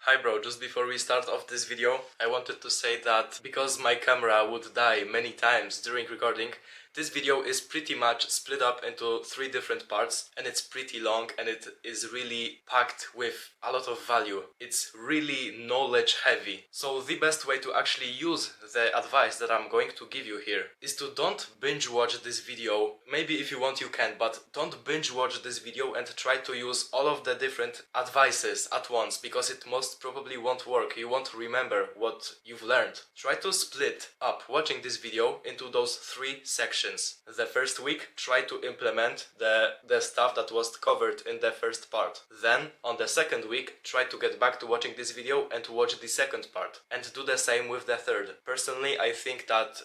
Hi bro, just before we start off this video, I wanted to say that because my camera would die many times during recording, this video is pretty much split up into 3 different parts and it's pretty long and it is really packed with a lot of value. It's really knowledge heavy. So the best way to actually use the advice that I'm going to give you here is to don't binge watch this video. Maybe if you want you can, but don't binge watch this video and try to use all of the different advices at once, because it most probably won't work. You won't remember what you've learned. Try to split up watching this video into those 3 sections. The first week, try to implement the stuff that was covered in the first part. Then, on the second week, try to get back to watching this video and watch the second part. And do the same with the third. Personally, I think that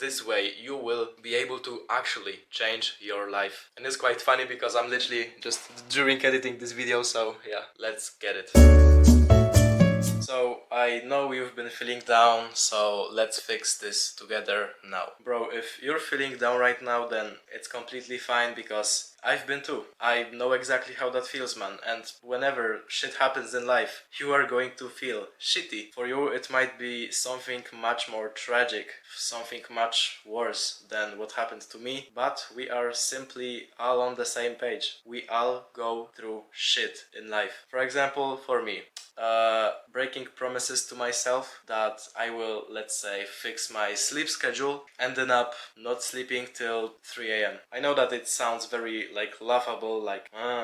this way you will be able to actually change your life. And it's quite funny because I'm literally just during editing this video, so yeah, let's get it. So, I know you've been feeling down, so let's fix this together now. Bro, if you're feeling down right now, then it's completely fine because I've been too. I know exactly how that feels, man, and whenever shit happens in life, you are going to feel shitty. For you, it might be something much more tragic, something much worse than what happened to me, but we are simply all on the same page. We all go through shit in life. For example, for me, breaking promises to myself that I will, let's say, fix my sleep schedule, ending up not sleeping till 3 a.m. I know that it sounds very laughable,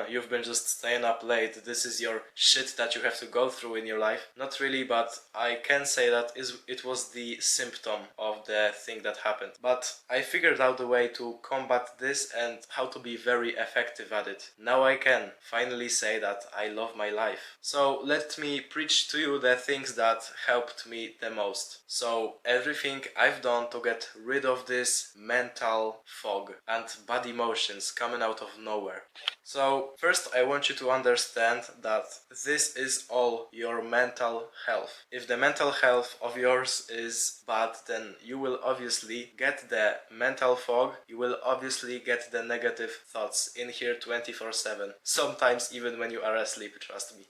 you've been just staying up late, this is your shit that you have to go through in your life. Not really, but I can say that it was the symptom of the thing that happened. But I figured out a way to combat this and how to be very effective at it. Now I can finally say that I love my life. So let me preach to you the things that helped me the most. So everything I've done to get rid of this mental fog and bad emotions coming out of nowhere. So first I want you to understand that this is all your mental health. If the mental health of yours is bad, then you will obviously get the mental fog, you will obviously get the negative thoughts in here 24/7. Sometimes even when you are asleep, trust me.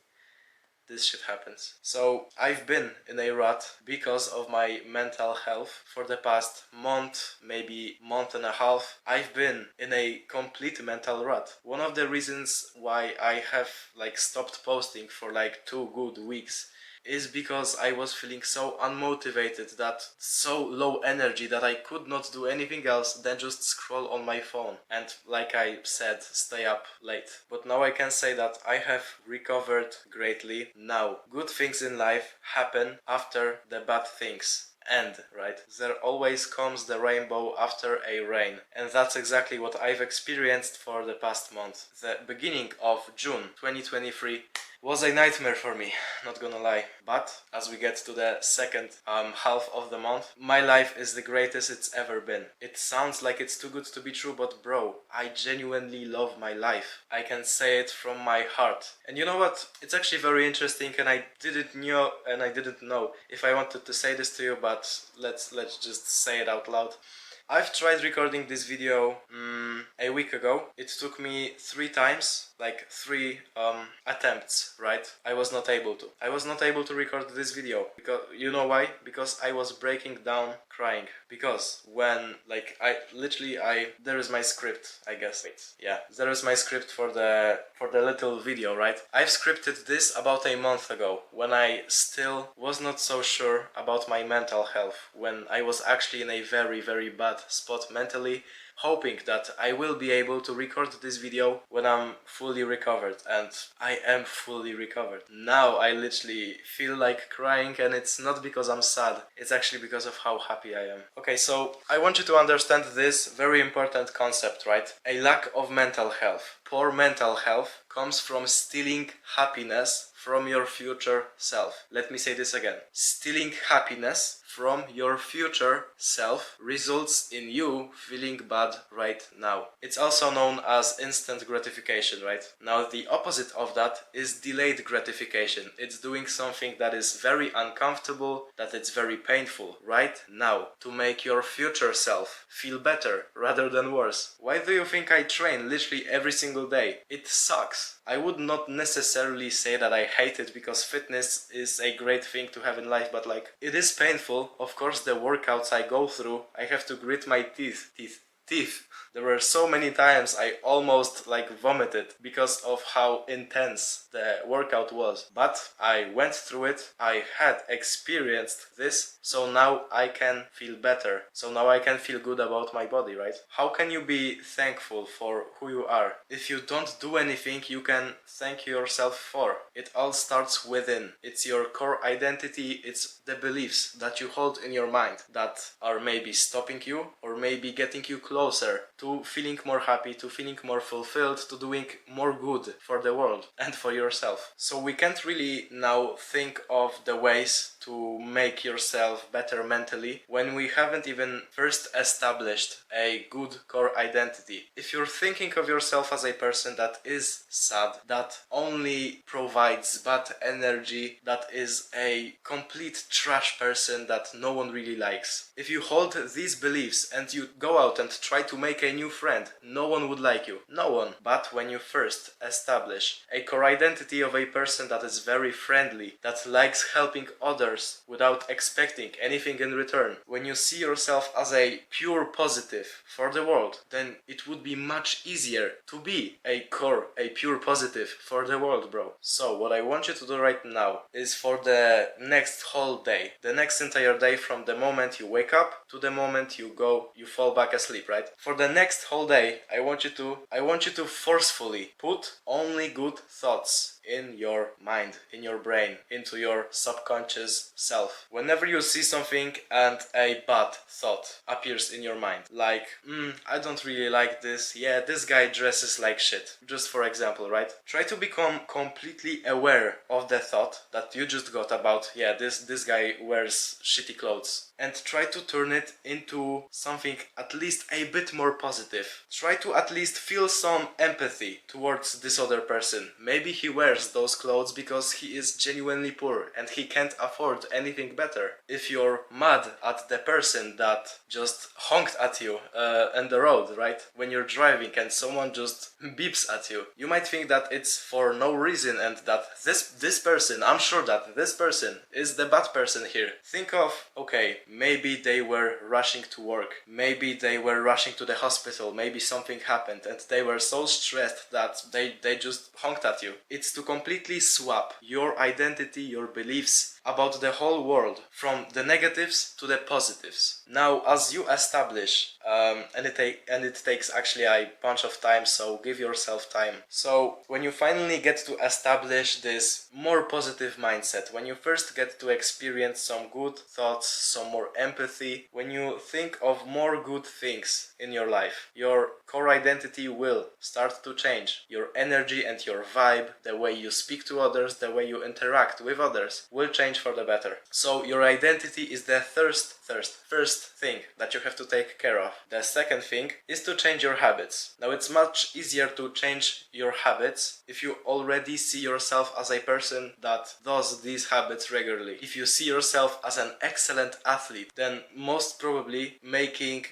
This shit happens. So I've been in a rut because of my mental health for the past month, maybe month and a half. I've been in a complete mental rut. One of the reasons why I have stopped posting for 2 good weeks is because I was feeling so unmotivated, that so low energy that I could not do anything else than just scroll on my phone and, like I said, stay up late. But now I can say that I have recovered greatly. Now, good things in life happen after the bad things end, right? There always comes the rainbow after a rain, and that's exactly what I've experienced for the past month. The beginning of June 2023 was a nightmare for me, not gonna lie. But as we get to the second half of the month, my life is the greatest it's ever been. It sounds like it's too good to be true, but bro, I genuinely love my life. I can say it from my heart. And you know what? It's actually very interesting, and I didn't know if I wanted to say this to you, but let's just say it out loud. I've tried recording this video a week ago. It took me 3 times, 3 attempts, right? I was not able to. I was not able to record this video because, you know why? Because I was breaking down crying. Because when, there is my script, I guess. Wait, yeah, there is my script for the little video, right? I've scripted this about a month ago, when I still was not so sure about my mental health, when I was actually in a very, very bad spot mentally, hoping that I will be able to record this video when I'm fully recovered, and I am fully recovered. Now I literally feel like crying, and it's not because I'm sad, it's actually because of how happy I am. Okay, so I want you to understand this very important concept, right? A lack of mental health, poor mental health, comes from stealing happiness from your future self. Let me say this again. Stealing happiness from your future self results in you feeling bad right now. It's also known as instant gratification, right? Now, the opposite of that is delayed gratification. It's doing something that is very uncomfortable, that it's very painful right now, to make your future self feel better rather than worse. Why do you think I train literally every single single day. It sucks. I would not necessarily say that I hate it, because fitness is a great thing to have in life, but like, it is painful. Of course, the workouts I go through, I have to grit my teeth. There were so many times I almost like vomited because of how intense the workout was. But I went through it, I had experienced this, so now I can feel better. So now I can feel good about my body, right? How can you be thankful for who you are? If you don't do anything you can thank yourself for. It all starts within. It's your core identity, it's the beliefs that you hold in your mind that are maybe stopping you or maybe getting you closer to feeling more happy, to feeling more fulfilled, to doing more good for the world and for yourself. So we can't really now think of the ways to make yourself better mentally when we haven't even first established a good core identity. If you're thinking of yourself as a person that is sad, that only provides bad energy, that is a complete trash person that no one really likes, if you hold these beliefs and you go out and try to make a new friend, no one would like you. No one. But when you first establish a core identity of a person that is very friendly, that likes helping others without expecting anything in return, when you see yourself as a pure positive for the world, then it would be much easier to be a pure positive for the world, bro. So what I want you to do right now is, for the next whole day, the next entire day, from the moment you wake up to the moment you fall back asleep, right? For the next whole day, I want you to forcefully put only good thoughts in your mind, in your brain, into your subconscious self. Whenever you see something and a bad thought appears in your mind, like, I don't really like this, yeah, this guy dresses like shit, just for example, right? Try to become completely aware of the thought that you just got about, yeah, this guy wears shitty clothes, and try to turn it into something at least a bit more positive. Try to at least feel some empathy towards this other person. Maybe he wears those clothes because he is genuinely poor and he can't afford anything better. If you're mad at the person that just honked at you on the road, right, when you're driving, and someone just beeps at you, you might think that it's for no reason and that this person, I'm sure that this person is the bad person here. Think of, okay, maybe they were rushing to work, maybe they were rushing to the hospital, maybe something happened and they were so stressed that they just honked at you. It's to completely swap your identity, your beliefs about the whole world, from the negatives to the positives. Now, as you establish, and it takes actually a bunch of time, so give yourself time. So when you finally get to establish this more positive mindset, when you first get to experience some good thoughts, some more empathy, when you think of more good things in your life, your core identity will start to change. Your energy and your vibe, the way you speak to others, the way you interact with others, will change for the better. So your identity is the first thing that you have to take care of. The second thing is to change your habits. Now, it's much easier to change your habits if you already see yourself as a person that does these habits regularly. If you see yourself as an excellent athlete, then most probably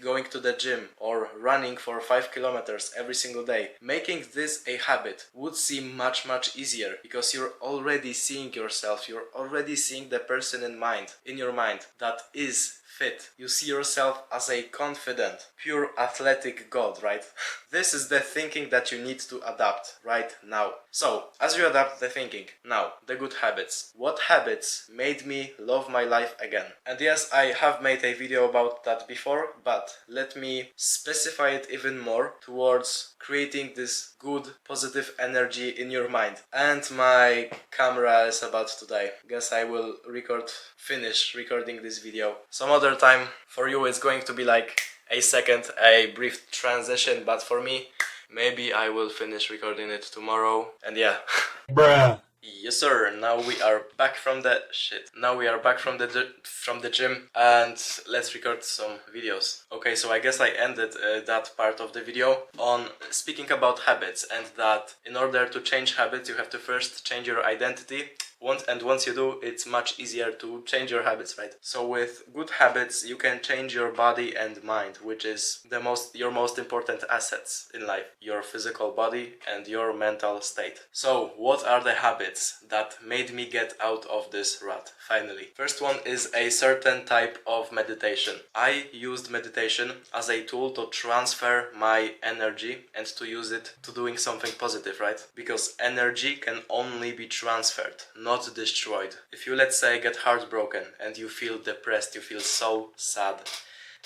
going to the gym or running for 5 kilometers every single day, making this a habit would seem much easier, because you're already seeing yourself, you're already seeing the person in your mind that is fit. You see yourself as a confident, pure athletic god, right? This is the thinking that you need to adapt right now. So, as you adapt the thinking, now, the good habits. What habits made me love my life again? And yes, I have made a video about that before, but let me specify it even more towards creating this good, positive energy in your mind. And my camera is about to die. Guess I will finish recording this video some other time. For you it's going to be like a brief transition, but for me, maybe I will finish recording it tomorrow. And yeah. Bruh. Yes sir, now we are back from the gym, and let's record some videos. Okay, so I guess I ended that part of the video on speaking about habits, and that in order to change habits you have to first change your identity. Once you do, it's much easier to change your habits, right? So with good habits, you can change your body and mind, which is your most important assets in life, your physical body and your mental state. So what are the habits that made me get out of this rut finally? First one is a certain type of meditation. I used meditation as a tool to transfer my energy and to use it to doing something positive, right? Because energy can only be transferred, not destroyed. If you, let's say, get heartbroken and you feel depressed, you feel so sad,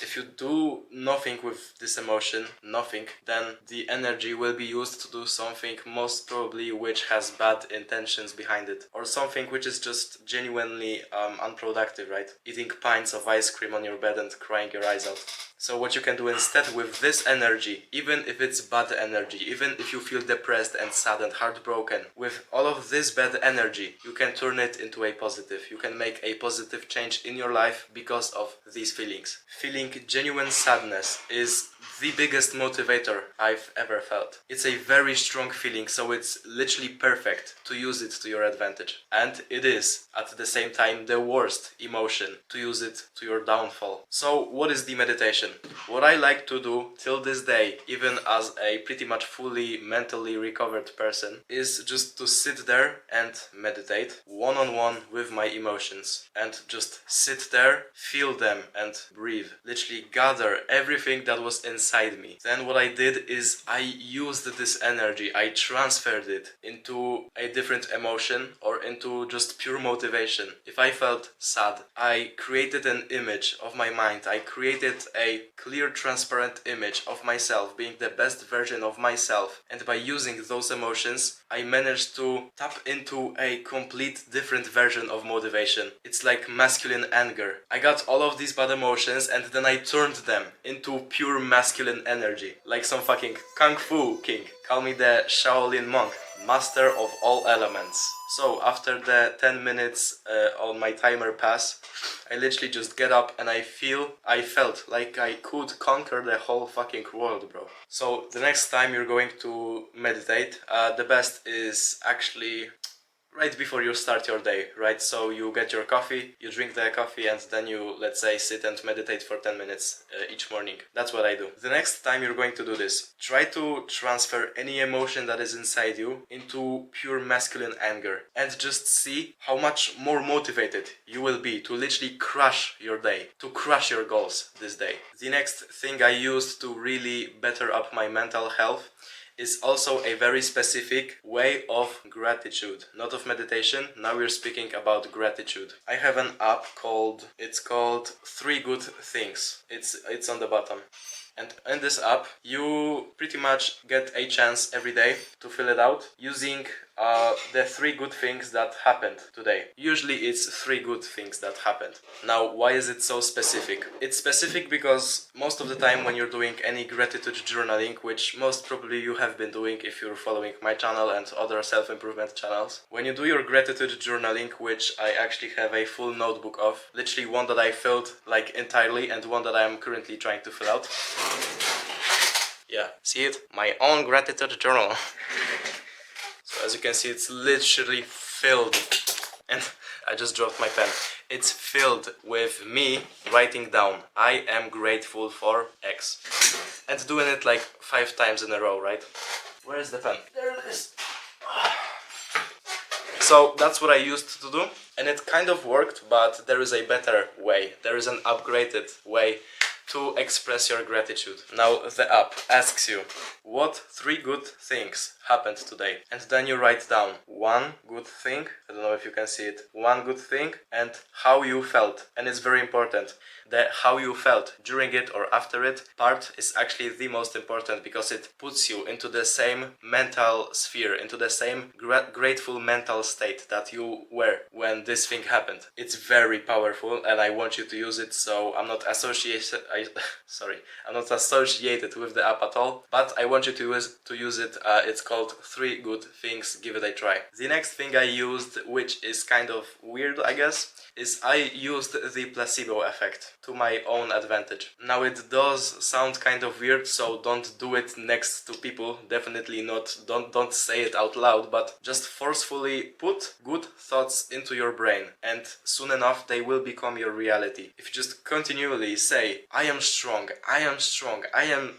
if you do nothing with this emotion, nothing, then the energy will be used to do something most probably which has bad intentions behind it. Or something which is just genuinely unproductive, right? Eating pints of ice cream on your bed and crying your eyes out. So what you can do instead with this energy, even if it's bad energy, even if you feel depressed and sad and heartbroken, with all of this bad energy, you can turn it into a positive. You can make a positive change in your life because of these feelings. Feeling genuine sadness is the biggest motivator I've ever felt. It's a very strong feeling, so it's literally perfect to use it to your advantage. And it is, at the same time, the worst emotion to use it to your downfall. So what is the meditation? What I like to do till this day, even as a pretty much fully mentally recovered person, is just to sit there and meditate one-on-one with my emotions. And just sit there, feel them and breathe. Literally gather everything that was inside me. Then what I did is I used this energy, I transferred it into a different emotion or into just pure motivation. If I felt sad, I created an image of my mind. I created a clear, transparent image of myself being the best version of myself. And by using those emotions, I managed to tap into a complete different version of motivation. It's like masculine anger. I got all of these bad emotions and then I turned them into pure masculine energy. Like some fucking Kung Fu king. Call me the Shaolin monk. Master of all elements. So after the 10 minutes on my timer pass, I literally just get up and I felt like I could conquer the whole fucking world, bro. So the next time you're going to meditate, the best is actually right before you start your day, right? So you get your coffee, you drink the coffee, and then you, let's say, sit and meditate for 10 minutes each morning. That's what I do. The next time you're going to do this, try to transfer any emotion that is inside you into pure masculine anger and just see how much more motivated you will be to literally crush your day, to crush your goals this day. The next thing I used to really better up my mental health is also a very specific way of gratitude, not of meditation. Now we're speaking about gratitude. I have an app called 3 Good Things. It's on the bottom. And in this app, you pretty much get a chance every day to fill it out using the 3 good things that happened today. Usually it's 3 good things that happened. Now, why is it so specific? It's specific because most of the time when you're doing any gratitude journaling, which most probably you have been doing if you're following my channel and other self-improvement channels, when you do your gratitude journaling, which I actually have a full notebook of, literally one that I filled like entirely and one that I'm currently trying to fill out. Yeah, see it? My own gratitude journal. So as you can see, it's literally filled. And I just dropped my pen. It's filled with me writing down, I am grateful for X. And doing it like 5 times in a row, right? Where is the pen? There it is. So that's what I used to do. And it kind of worked, but there is a better way. There is an upgraded way to express your gratitude. Now the app asks you, what 3 good things happened today? And then you write down 1 good thing, I don't know if you can see it, 1 good thing, and how you felt. And it's very important. The how you felt during it or after it part is actually the most important because it puts you into the same mental sphere, into the same grateful mental state that you were when this thing happened. It's very powerful and I want you to use it, so I'm not sorry, I'm not associated with the app at all, but I want you to use it. It's called 3 Good Things. Give it a try. The next thing I used, which is kind of weird, I guess, is I used the placebo effect to my own advantage. Now it does sound kind of weird, so don't do it next to people. Definitely not. Don't say it out loud, but just forcefully put good thoughts into your brain, and soon enough they will become your reality. If you just continually say, I am strong, I am strong, I am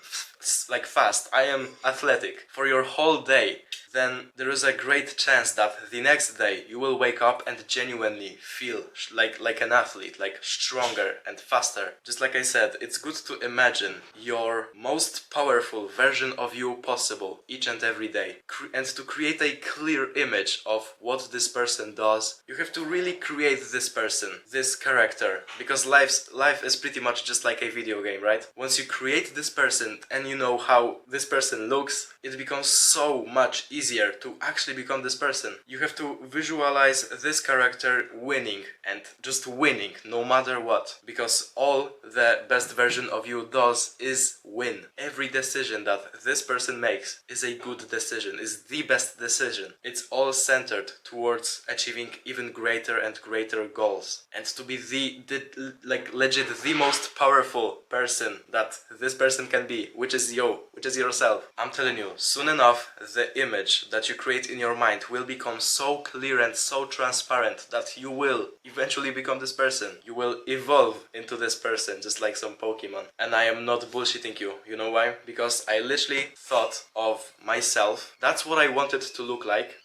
like fast, I am athletic for your whole day, then there is a great chance that the next day you will wake up and genuinely feel like an athlete, like stronger and faster. Just like I said, it's good to imagine your most powerful version of you possible each and every day. And to create a clear image of what this person does, you have to really create this person, this character, because life is pretty much just like a video game, right? Once you create this person and you know how this person looks, it becomes so much easier to actually become this person. You have to visualize this character winning, and just winning no matter what, because all the best version of you does is win. Every decision that this person makes is a good decision, is the best decision. It's all centered towards achieving even greater and greater goals, and to be the like legit the most powerful person that this person can be, which is you, which is yourself. I'm telling you, soon enough the image that you create in your mind will become so clear and so transparent that you will eventually become this person. You will evolve into this person, just like some Pokemon. And I am not bullshitting you. You know why? Because I literally thought of myself. That's what I wanted to look like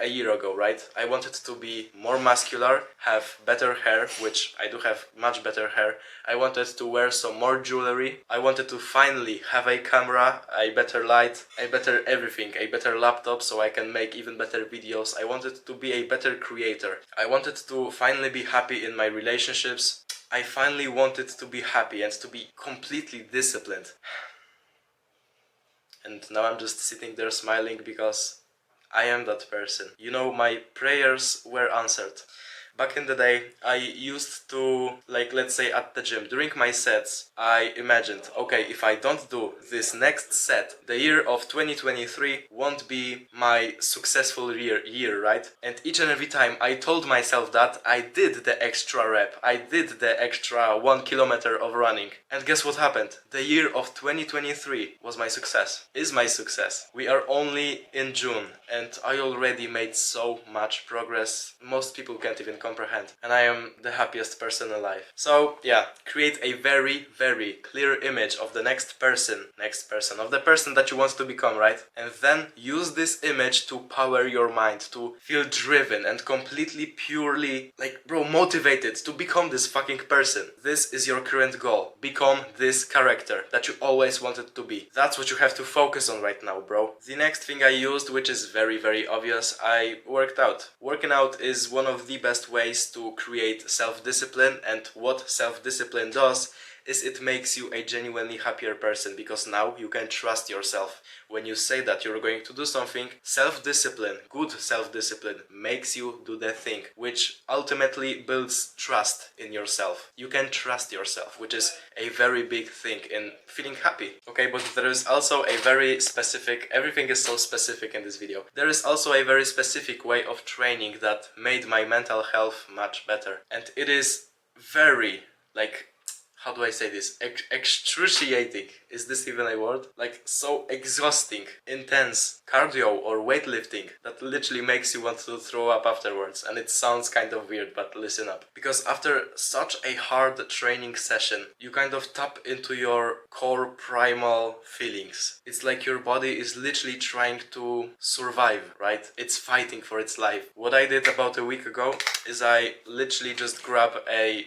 a year ago, right? I wanted to be more muscular, have better hair, which I do have much better hair. I wanted to wear some more jewelry. I wanted to finally have a camera, a better light, a better everything, a better laptop so I can make even better videos. I wanted to be a better creator. I wanted to finally be happy in my relationships. I finally wanted to be happy and to be completely disciplined. And now I'm just sitting there smiling because I am that person. You know, my prayers were answered. Back in the day, I used to, like, let's say at the gym, during my sets, I imagined, okay, if I don't do this next set, the year of 2023 won't be my successful year, right? And each and every time I told myself that, I did the extra rep, I did the extra 1 kilometer of running. And guess what happened? The year of 2023 was my success, is my success. We are only in June, and I already made so much progress. Most people can't even comprehend, and I am the happiest person alive. So yeah, create a very, very clear image of the next person, of the person that you want to become, right? And then use this image to power your mind, to feel driven and completely purely, like, bro, motivated to become this fucking person. This is your current goal. Become this character that you always wanted to be. That's what you have to focus on right now, bro. The next thing I used, which is very, very obvious, I worked out. Working out is one of the best ways to create self-discipline, and what self-discipline does is it makes you a genuinely happier person, because now you can trust yourself. When you say that you're going to do something, self-discipline, good self-discipline, makes you do the thing, which ultimately builds trust in yourself. You can trust yourself, which is a very big thing in feeling happy. Okay, but there is also a very specific, everything is so specific in this video. There is also a very specific way of training that made my mental health much better. And it is very, like, how do I say this? Excruciating. Is this even a word? Like, so exhausting, intense cardio or weightlifting that literally makes you want to throw up afterwards. And it sounds kind of weird, but listen up. Because after such a hard training session, you kind of tap into your core primal feelings. It's like your body is literally trying to survive, right? It's fighting for its life. What I did about a week ago is I literally just grabbed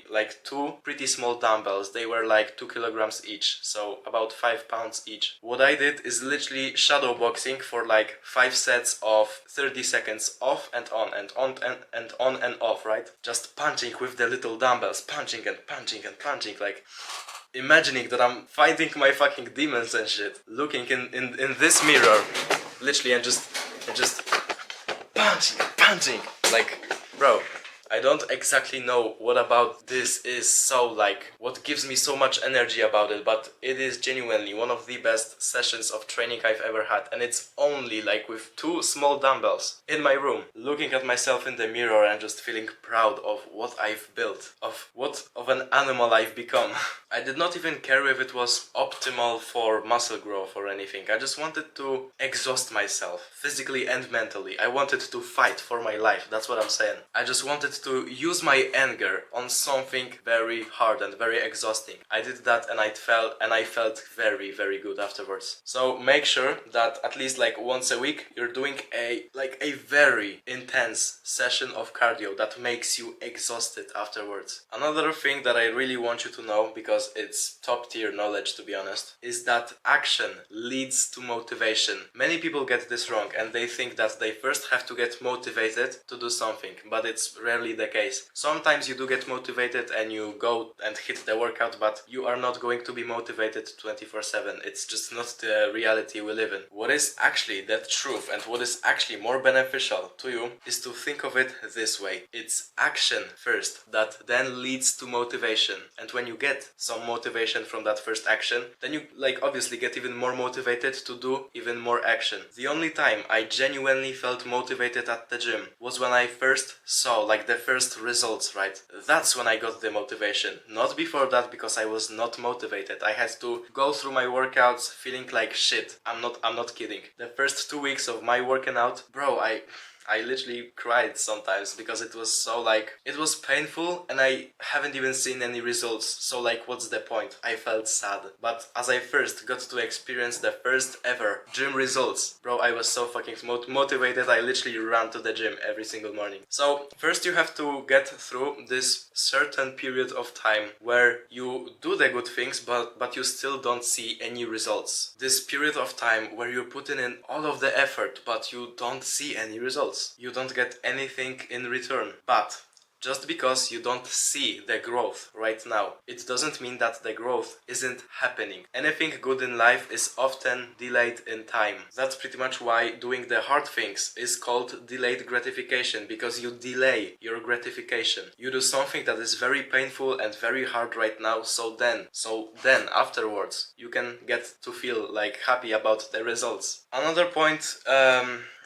like 2 pretty small dumbbells. They were like 2 kilograms each, so about 5 pounds each. What I did is literally shadow boxing for like 5 sets of 30 seconds off and on and on and on and off, right? Just punching with the little dumbbells, punching and punching and punching, like imagining that I'm fighting my fucking demons and shit. Looking in this mirror, literally, and just punching, like, bro, I don't exactly know what about this is so like, what gives me so much energy about it, but it is genuinely one of the best sessions of training I've ever had, and it's only like with 2 small dumbbells in my room, looking at myself in the mirror and just feeling proud of what I've built, of what of an animal I've become. I did not even care if it was optimal for muscle growth or anything. I just wanted to exhaust myself physically and mentally. I wanted to fight for my life, that's what I'm saying. I just wanted to use my anger on something very hard and very exhausting. I did that and I felt very, very good afterwards. So make sure that at least like once a week you're doing a very intense session of cardio that makes you exhausted afterwards. Another thing that I really want you to know, because it's top tier knowledge to be honest, is that action leads to motivation. Many people get this wrong and they think that they first have to get motivated to do something, but it's rarely the case. Sometimes you do get motivated and you go and hit the workout, but you are not going to be motivated 24/7. It's just not the reality we live in. What is actually the truth and what is actually more beneficial to you is to think of it this way. It's action first that then leads to motivation. And when you get some motivation from that first action, then you like obviously get even more motivated to do even more action. The only time I genuinely felt motivated at the gym was when I first saw like the first results, right? That's when I got the motivation. Not before that, because I was not motivated. I had to go through my workouts feeling like shit. I'm not kidding. The first 2 weeks of my working out, bro, I literally cried sometimes because it was so like, it was painful and I haven't even seen any results. So like, what's the point? I felt sad. But as I first got to experience the first ever gym results, bro, I was so fucking motivated. I literally ran to the gym every single morning. So first you have to get through this certain period of time where you do the good things, but you still don't see any results. This period of time where you're putting in all of the effort, but you don't see any results. You don't get anything in return. But just because you don't see the growth right now, it doesn't mean that the growth isn't happening. Anything good in life is often delayed in time. That's pretty much why doing the hard things is called delayed gratification, because you delay your gratification. You do something that is very painful and very hard right now, so then afterwards you can get to feel like happy about the results.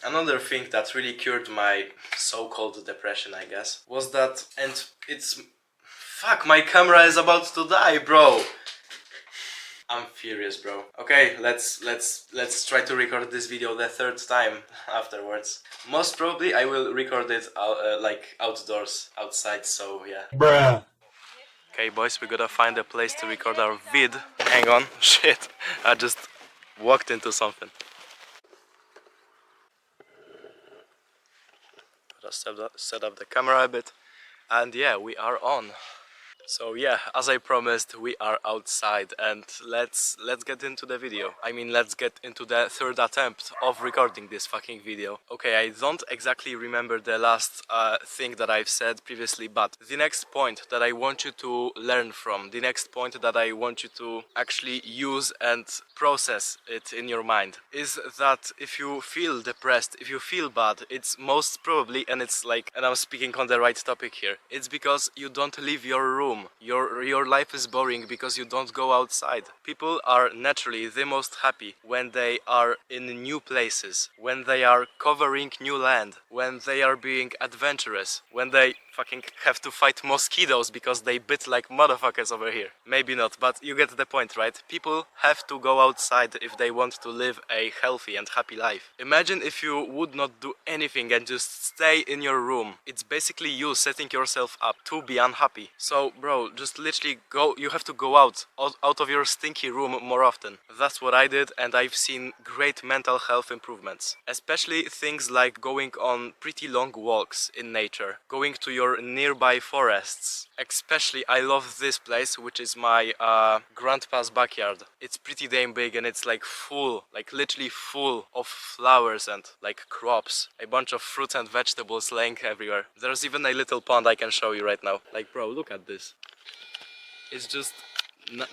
Another thing that really cured my so-called depression, I guess, was that, and it's... Fuck, my camera is about to die, bro! I'm furious, bro. Okay, let's try to record this video the 3rd time afterwards. Most probably I will record it like outdoors, outside, so yeah. Bruh. Okay, boys, we gotta find a place to record our vid. Hang on, shit, I just walked into something. Set up the camera a bit, and yeah, we are on. So yeah, as I promised, we are outside, and let's get into the video. I mean, let's get into the 3rd attempt of recording this fucking video. Okay, I don't exactly remember the last thing that I've said previously, but the next point that I want you to learn from, the next point that I want you to actually use and process it in your mind, is that if you feel depressed, if you feel bad, it's most probably, and it's like, and I'm speaking on the right topic here, it's because you don't leave your room. Your life is boring because you don't go outside. People are naturally the most happy when they are in new places, when they are covering new land, when they are being adventurous, when they fucking have to fight mosquitoes because they bit like motherfuckers over here. Maybe not, but you get the point, right? People have to go outside if they want to live a healthy and happy life. Imagine if you would not do anything and just stay in your room. It's basically you setting yourself up to be unhappy. So bro, just literally go, you have to go out of your stinky room more often. That's what I did, and I've seen great mental health improvements. Especially things like going on pretty long walks in nature, going to your nearby forests. Especially I love this place, which is my grandpa's backyard. It's pretty damn big and it's like full, like literally full of flowers and like crops. A bunch of fruits and vegetables laying everywhere. There's even a little pond I can show you right now. Like bro, look at this. It's just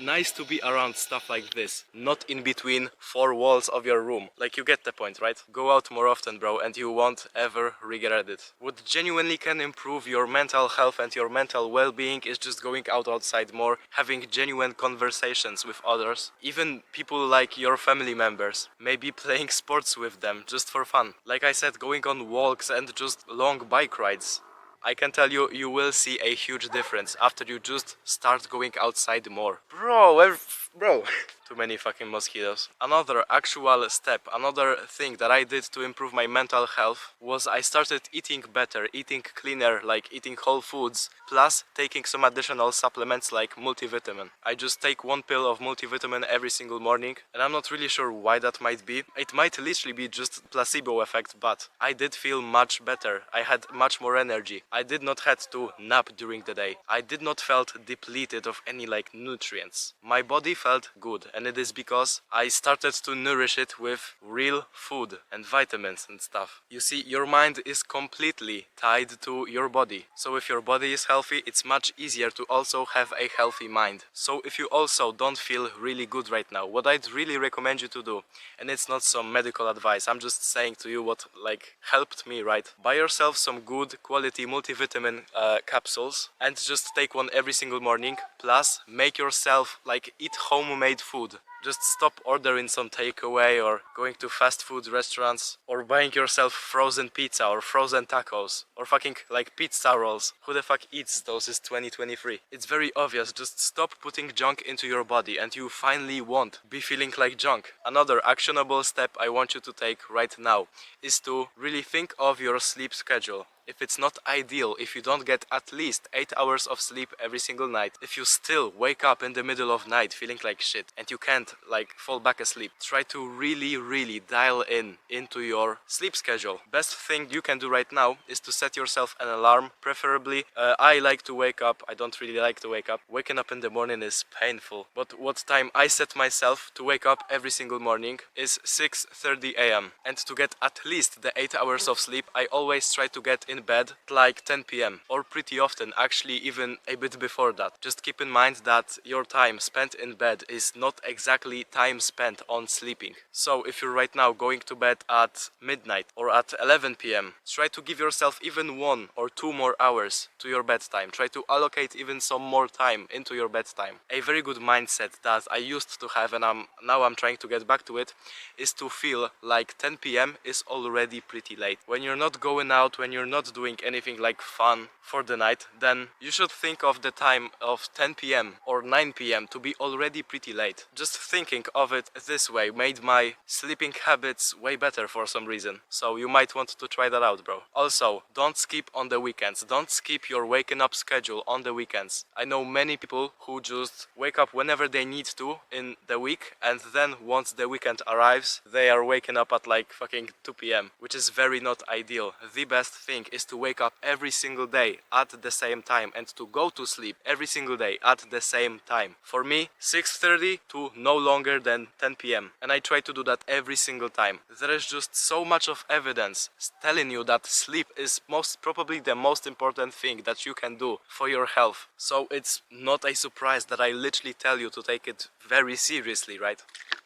nice to be around stuff like this, not in between four walls of your room. Like, you get the point, right? Go out more often, bro, and you won't ever regret it. What genuinely can improve your mental health and your mental well-being is just going out outside more, having genuine conversations with others, even people like your family members, maybe playing sports with them just for fun. Like I said, going on walks and just long bike rides. I can tell you, you will see a huge difference after you just start going outside more. Bro. Too many fucking mosquitoes. Another actual step, another thing that I did to improve my mental health was I started eating better, eating cleaner, like eating whole foods, plus taking some additional supplements like multivitamin. I just take one pill of multivitamin every single morning, and I'm not really sure why that might be. It might literally be just placebo effect, but I did feel much better. I had much more energy. I did not had to nap during the day. I did not felt depleted of any like nutrients. My body felt good, and it is because I started to nourish it with real food and vitamins and stuff. You see, your mind is completely tied to your body. So if your body is healthy, it's much easier to also have a healthy mind. So if you also don't feel really good right now, what I'd really recommend you to do, and it's not some medical advice, I'm just saying to you what like helped me, right? Buy yourself some good quality multivitamin capsules and just take one every single morning. Plus make yourself like eat homemade food. Just stop ordering some takeaway or going to fast food restaurants or buying yourself frozen pizza or frozen tacos or fucking like pizza rolls. Who the fuck eats those? Is 2023. It's very obvious. Just stop putting junk into your body and you finally won't be feeling like junk. Another actionable step I want you to take right now is to really think of your sleep schedule. If it's not ideal, if you don't get at least 8 hours of sleep every single night, if you still wake up in the middle of night feeling like shit and you can't like fall back asleep, try to really dial into your sleep schedule. Best thing you can do right now is to set yourself an alarm, preferably. I like to wake up. I don't really like to wake up. Waking up in the morning is painful, but what time I set myself to wake up every single morning is 6:30 a.m. and to get at least the 8 hours of sleep, I always try to get in bed like 10 p.m. or pretty often, actually even a bit before that. Just keep in mind that your time spent in bed is not exactly time spent on sleeping. So if you're right now going to bed at midnight or at 11 p.m., try to give yourself even 1 or 2 more hours to your bedtime. Try to allocate even some more time into your bedtime. A very good mindset that I used to have, and now I'm trying to get back to it, is to feel like 10 p.m. is already pretty late. When you're not going out, when you're not doing anything like fun for the night, then you should think of the time of 10 p.m. or 9 p.m. to be already pretty late. Just thinking of it this way made my sleeping habits way better for some reason. So you might want to try that out, bro. Also, don't skip on the weekends. Don't skip your waking up schedule on the weekends. I know many people who just wake up whenever they need to in the week, and then once the weekend arrives, they are waking up at like fucking 2 p.m., which is very not ideal. The best thing is to wake up every single day at the same time and to go to sleep every single day at the same time. For me, 6:30 to no longer than 10 p.m. and I try to do that every single time. There is just so much of evidence telling you that sleep is most probably the most important thing that you can do for your health. So it's not a surprise that I literally tell you to take it very seriously, right?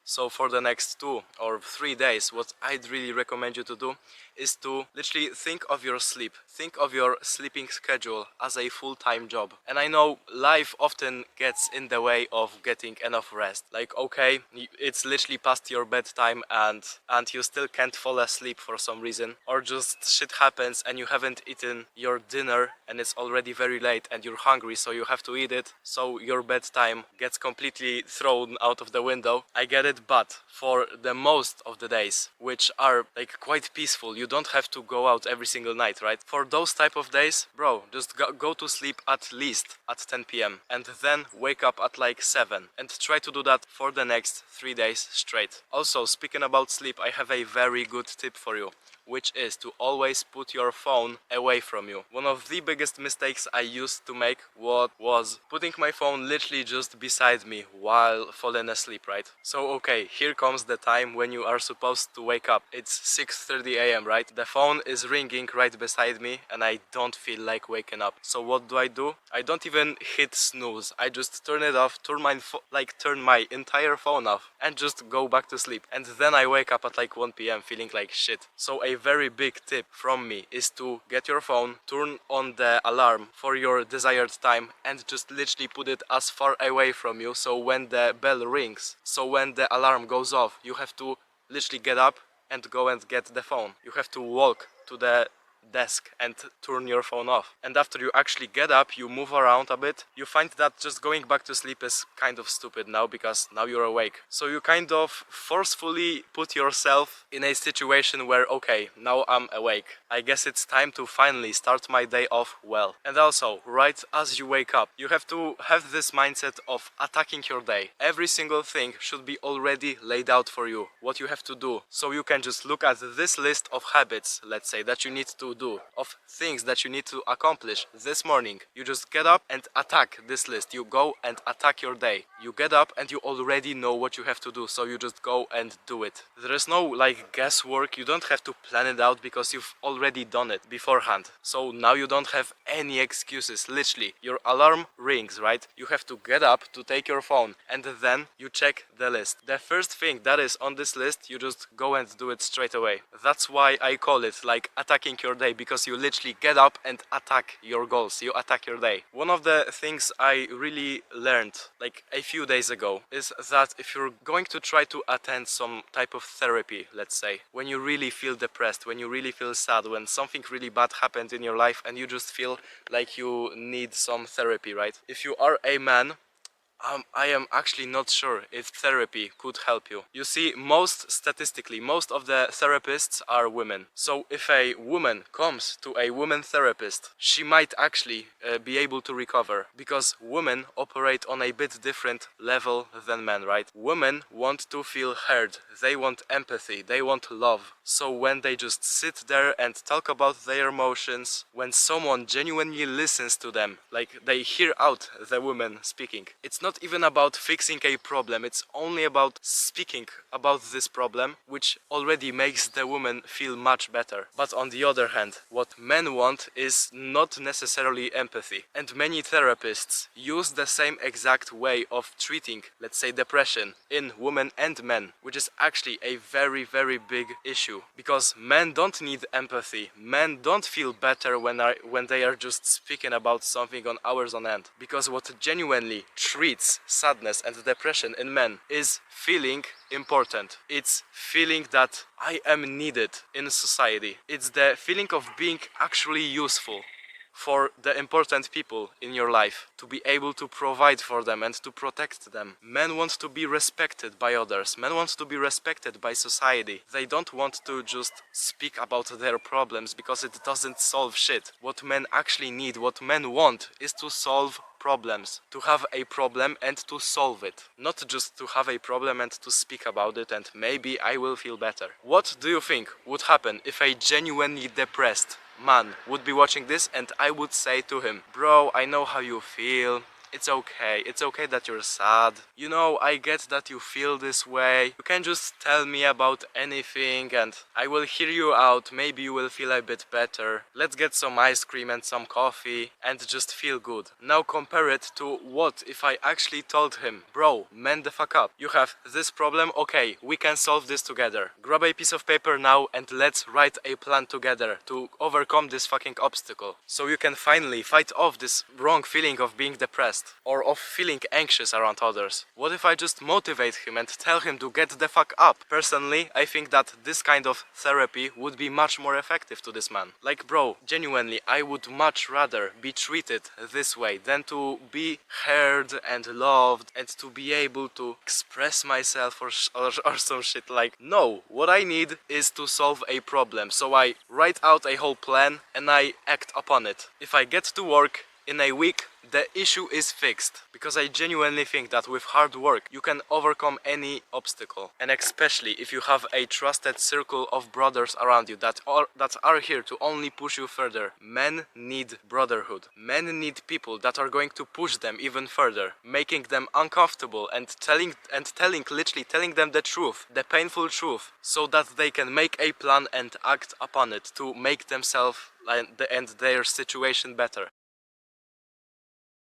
So for the next 2 or 3 days, what I'd really recommend you to do is to literally think of your sleep. Think of your sleeping schedule as a full-time job. And I know life often gets in the way of getting enough rest. Like, okay, it's literally past your bedtime and you still can't fall asleep for some reason. Or just shit happens and you haven't eaten your dinner and it's already very late and you're hungry, so you have to eat it. So your bedtime gets completely thrown out of the window. I get it, but for the most of the days, which are like quite peaceful, you don't have to go out every single night, right? For those type of days, bro, just go to sleep at least at 10 p.m. and then wake up at like 7 and try to do that for the next 3 days straight. Also, speaking about sleep, I have a very good tip for you. which is to always put your phone away from you. One of the biggest mistakes I used to make was putting my phone literally just beside me while falling asleep, right? So okay, here comes the time when you are supposed to wake up. It's 6:30 a.m., right? The phone is ringing right beside me and I don't feel like waking up. So what do? I don't even hit snooze. I just turn it off, turn my entire phone off and just go back to sleep. And then I wake up at like 1 p.m. feeling like shit. So a very big tip from me is to get your phone, turn on the alarm for your desired time and just literally put it as far away from you, so when the bell rings, so when the alarm goes off, you have to literally get up and go and get the phone. You have to walk to the desk and turn your phone off. And after you actually get up, you move around a bit, you find that just going back to sleep is kind of stupid now, because now you're awake. So you kind of forcefully put yourself in a situation where, okay, now I'm awake, I guess it's time to finally start my day off well. And also, right as you wake up, you have to have this mindset of attacking your day. Every single thing should be already laid out for you, what you have to do. So you can just look at this list of habits, let's say, that you need to do, of things that you need to accomplish this morning. You just get up and attack this list. You go and attack your day. You get up and you already know what you have to do, so you just go and do it. There is no like guesswork. You don't have to plan it out because you've already done it beforehand. So now you don't have any excuses. Literally, your alarm rings, right? You have to get up to take your phone and then you check the list. The first thing that is on this list, you just go and do it straight away. That's why I call it like attacking your day, because you literally get up and attack your goals. You attack your day. One of the things I really learned like a few days ago is that if you're going to try to attend some type of therapy, let's say, when you really feel depressed, when you really feel sad, when something really bad happened in your life and you just feel like you need some therapy, right? If you are a man, I am actually not sure if therapy could help you. You see, statistically, most of the therapists are women. So if a woman comes to a woman therapist, she might actually be able to recover, because women operate on a bit different level than men, right? Women want to feel heard. They want empathy. They want love. So when they just sit there and talk about their emotions, when someone genuinely listens to them, like they hear out the woman speaking, it's not even about fixing a problem, it's only about speaking about this problem, which already makes the woman feel much better. But on the other hand, what men want is not necessarily empathy. And many therapists use the same exact way of treating, let's say, depression in women and men, which is actually a very, very big issue. Because men don't need empathy. Men don't feel better when they are just speaking about something on hours on end. Because what genuinely treats sadness and depression in men is feeling important. It's feeling that I am needed in society. It's the feeling of being actually useful for the important people in your life, to be able to provide for them and to protect them. Men want to be respected by others. Men want to be respected by society. They don't want to just speak about their problems because it doesn't solve shit. What men actually need, what men want, is to solve problems, to have a problem and to solve it, not just to have a problem and to speak about it and maybe I will feel better. What do you think would happen if a genuinely depressed man would be watching this and I would say to him, bro, I know how you feel. It's okay that you're sad. You know, I get that you feel this way. You can just tell me about anything and I will hear you out. Maybe you will feel a bit better. Let's get some ice cream and some coffee and just feel good. Now compare it to what if I actually told him, bro, man the fuck up. You have this problem, okay, we can solve this together. Grab a piece of paper now and let's write a plan together to overcome this fucking obstacle. So you can finally fight off this wrong feeling of being depressed or of feeling anxious around others. What if I just motivate him and tell him to get the fuck up? Personally, I think that this kind of therapy would be much more effective to this man. Like, bro, genuinely, I would much rather be treated this way than to be heard and loved and to be able to express myself or some shit. Like, no, what I need is to solve a problem. So I write out a whole plan and I act upon it. If I get to work in a week, the issue is fixed. Because I genuinely think that with hard work you can overcome any obstacle. And especially if you have a trusted circle of brothers around you that are here to only push you further. Men need brotherhood. Men need people that are going to push them even further, making them uncomfortable and literally telling them the truth, the painful truth, so that they can make a plan and act upon it to make themselves and their situation better.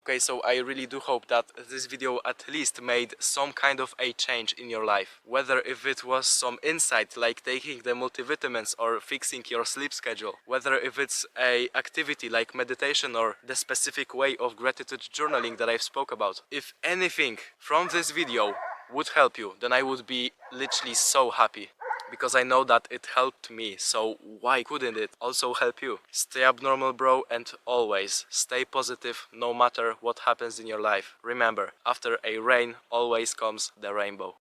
Okay, so I really do hope that this video at least made some kind of a change in your life. Whether if it was some insight like taking the multivitamins or fixing your sleep schedule. Whether if it's a activity like meditation or the specific way of gratitude journaling that I've spoke about. If anything from this video would help you, then I would be literally so happy. Because I know that it helped me, so why couldn't it also help you? Stay abnormal, bro, and always stay positive no matter what happens in your life. Remember, after a rain always comes the rainbow.